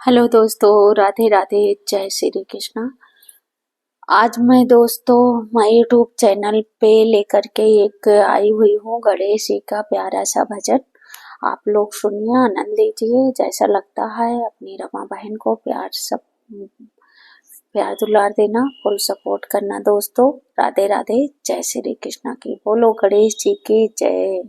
Hello दोस्तों, राधे राधे, जय श्री कृष्णा। आज मैं दोस्तों मैं यूट्यूब चैनल पे लेकर के एक आई हुई हूँ गणेश जी का प्यारा सा भजन। आप लोग सुनिए, आनंद लीजिए। जैसा लगता है अपनी रमा बहन को प्यार दुलार देना, फुल सपोर्ट करना दोस्तों। राधे राधे, जय श्री कृष्णा की बोलो, गणेश जी की जय।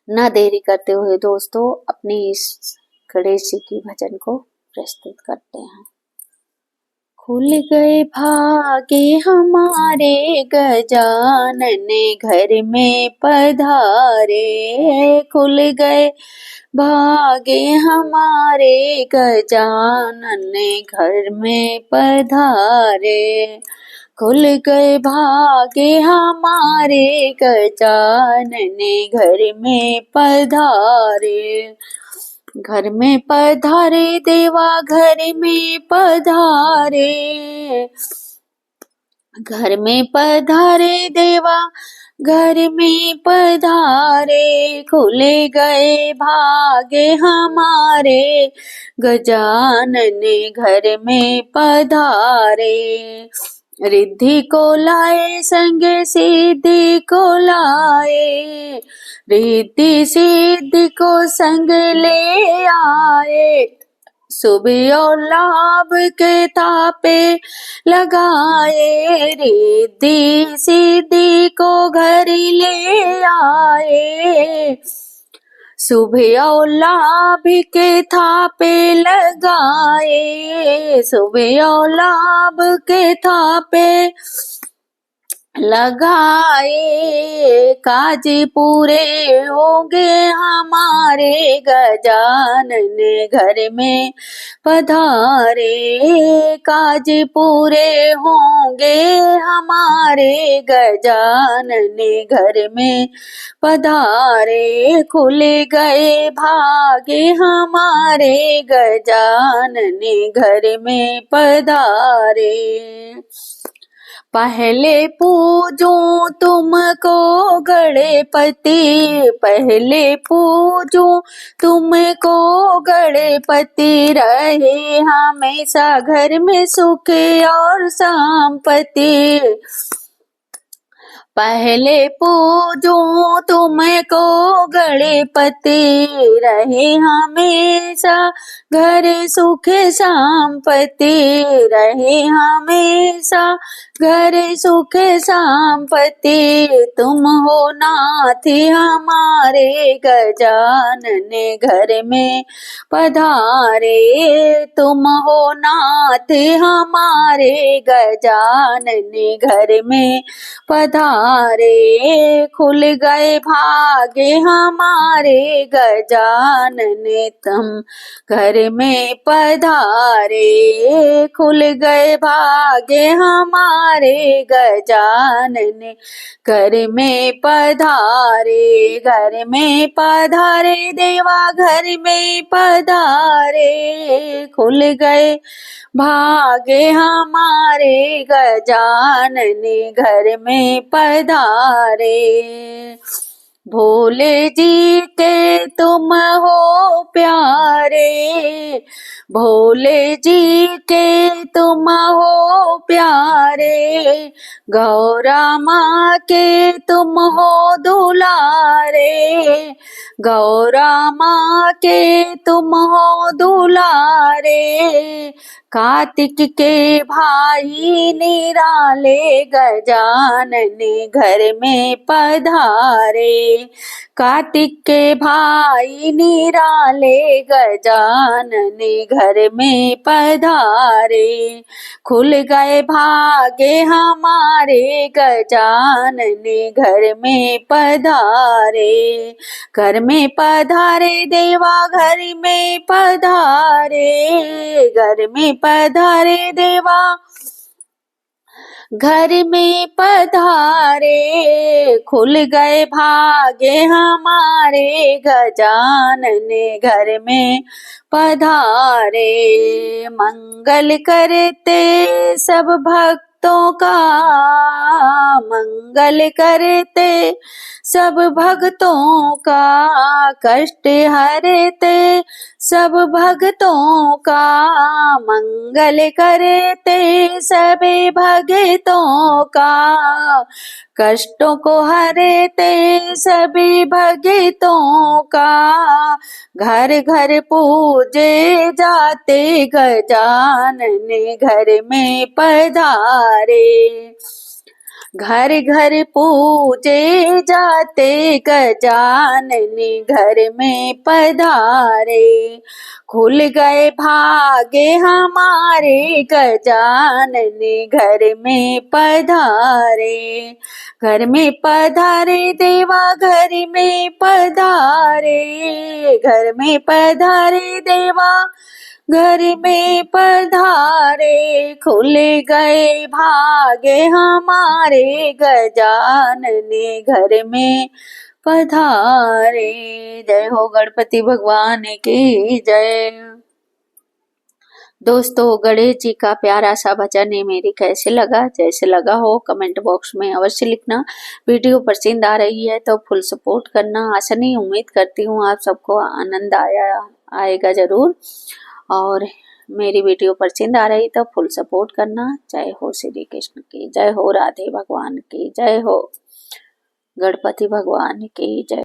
ना देरी करते हुए दोस्तों अपनी इस गणेश जी की भजन को प्रस्तुत करते हैं। खुल गए भागे हमारे गजानन घर में पधारे, खुल गए भागे हमारे गजानन घर में पधारे, खुल गए भागे हमारे गजानन घर में पधारे, घर में पधारे देवा घर में पधारे, घर में पधारे देवा घर में पधारे, खुले गए भागे हमारे गजानन घर में पधारे, रिद्धि को लाए संगे सिद्धि को लाए, रिद्धि सिद्धि को संग ले आए, शुभ और लाभ के तापे लगाए, रिद्धि सिद्धि को घर ले आए, शुभ और लाभ के थापे लगाए, शुभ और लाभ के थापे लगाए, काज पूरे होंगे हमारे गजानन घर में पधारे, काज पूरे होंगे हमारे गजानन घर में पधारे, खुल गए भागे हमारे गजानन घर में पधारे, पहले पूजो तुमको गणपति, पहले पूजो तुमको गणपति, रहे हमेशा घर में सुख और संपत्ति, पहले पूजो तुमको गणपति, रहे हमेशा घर सुख संपत्ति, रहे हमेशा घर सुख संपत्ति, तुम हो नाथ हमारे गजानन घर में पधारे, तुम हो नाथ हमारे गजानन घर में पधारे, खुल गए भागे हमारे गजानन तुम घर में पधारे, खुल गए भागे हमारे गजानन घर में पधारे, घर में पधारे देवा घर में पधारे, खुल गए भागे हमारे गजानन घर में पधारे, भोले जी के तुम हो प्यारे, भोले जी के तुम हो प्यारे, गौरा माँ के तुम हो दुलारे, गौरा माँ के तुम हो दुलारे, कार्तिक के भाई निराले गजानन घर में पधारे, कार्तिक के भाई निराले गजानन घर में पधारे, खुल गए भागे हमारे गजानन घर में पधारे, घर में पधारे देवा घर में पधारे, घर में पधारे देवा घर में पधारे, खुल गए भागे हमारे गजानन घर में पधारे, मंगल करते सब भक्त भक्तों का मंगल करते, सब भक्तों का कष्ट हरते, सब भक्तों का मंगल करते, सभी भक्तों का कष्टों को हरते, सभी भक्तों का घर घर पूजे जाते, गजानन घर में पधारे, घर घर पूजे जाते, गजानन घर में पधारे, खुल गए भागे हमारे, गजानन घर में पधारे, घर में पधारे देवा, घर में पधारे, घर में पधारे देवा, घर में पधारे, खुल गए भागे हमारे, गजानन घर में पधारे। जय हो गणपति भगवान की जय। दोस्तों, गणेश जी का प्यारा सा भजन है, मेरी कैसे लगा? जैसे लगा हो कमेंट बॉक्स में अवश्य लिखना। वीडियो पसंद आ रही है तो फुल सपोर्ट करना। आशा नहीं, उम्मीद करती हूँ आप सबको आनंद आएगा जरूर। और मेरी वीडियो पसंद आ रही तो फुल सपोर्ट करना। जय हो श्री कृष्ण की जय हो, राधे भगवान की जय हो, गणपति भगवान की जय।